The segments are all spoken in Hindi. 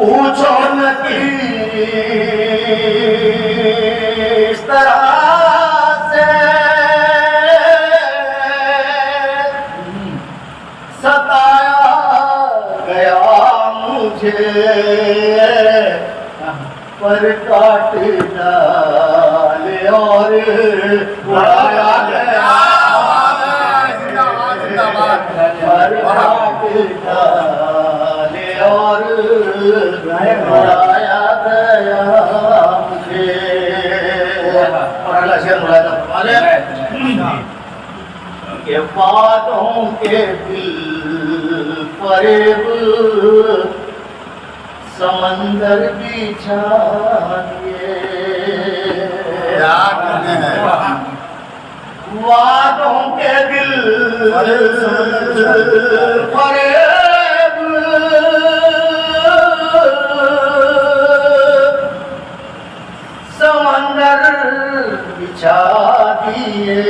पूछो न किस तरह से सताया गया मुझे, पर काट डाले और उड़ाया गया, पर काट डाले और उड़ाया गया मुझे। और अगला शेर मुलायदा फरमाने के बातों के दिल फरेब समंदर बिछा दिए, वादों के दिल फरेब समंदर बिछा दिए,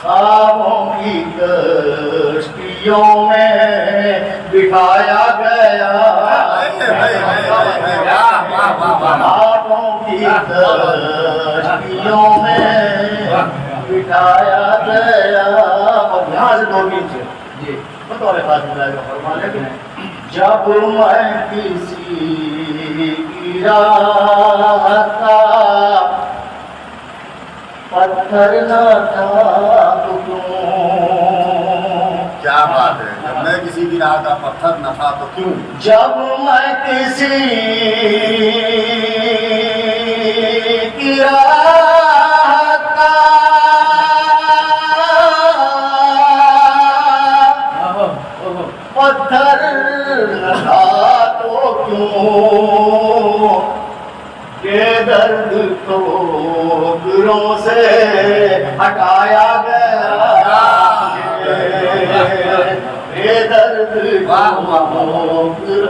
ख्वाबों की कश्तियों में बिठाया गया, ख्वाबों की कश्तियों में बिठाया गया। और यहाँ से दो नीचे जी बतौर खास मिलाएगा फरमाने की, जब मैं किसी की राह था पत्थर न था तो क्यों। क्या बात है, जब मैं किसी की राह का पत्थर न था तो क्यों। जब मैं किसी की राह का पत्थर न था तो क्यों, ये दर्द तो गुरों से हटाया गया, ये दर्द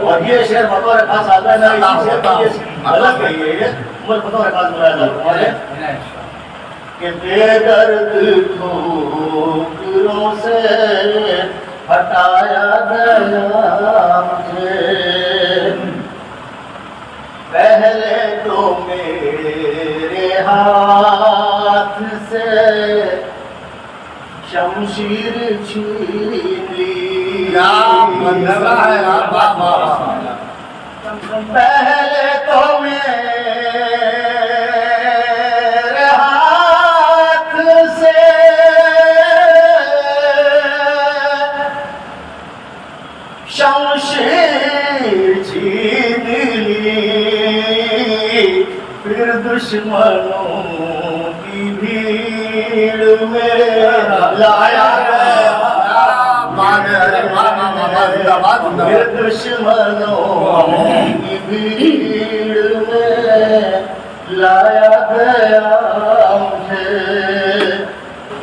और ये शेर बतौर खास आता है ना, इसी शेर का ये गलत है, ये बतौर खास बनाया जाता है कि बेदर्द को गुरों से हटाया गया मुझे। पहले तो मेरे हाथ से शमशीर छीन ली, पहले तो मेरे हाथ से शमशीर छीन ली, फिर दुश्मनों की भीड़ में लाया गया, फिर दुश्मनों की भीड़ में लाया गया मुझे।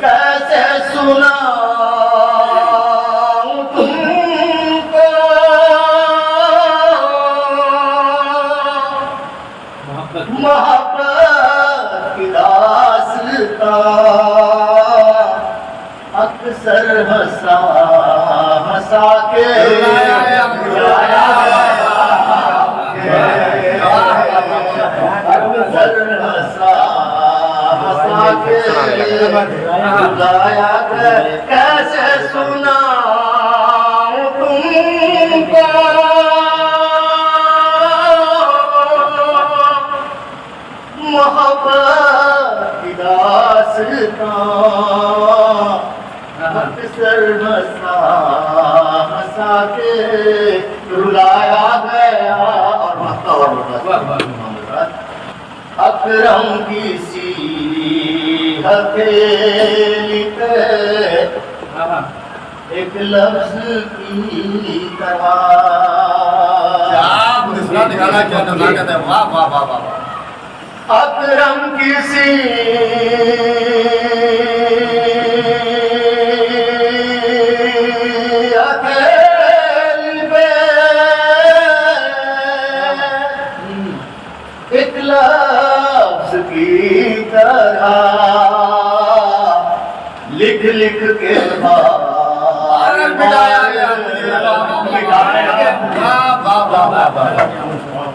कैसे सुनाऊं तुमको मोहब्बत की दास्तां, अक्सर हंसा हंसा के रुलाया गया, अक्सर हंसा हंसा के रुलाया गया। कैसे सुनाऊं तुमको मोहब्बत की दास्तां, अक्सर हंसा हंसा के रुलाया गया। और मक्का और अकरम की सी हथेली पे एक लफ्ज की तरह, अकरम किसी हथेली पे एक लफ्ज की तरह लिख लिख के मिटाया गया, वाह वाह वाह वाह वाह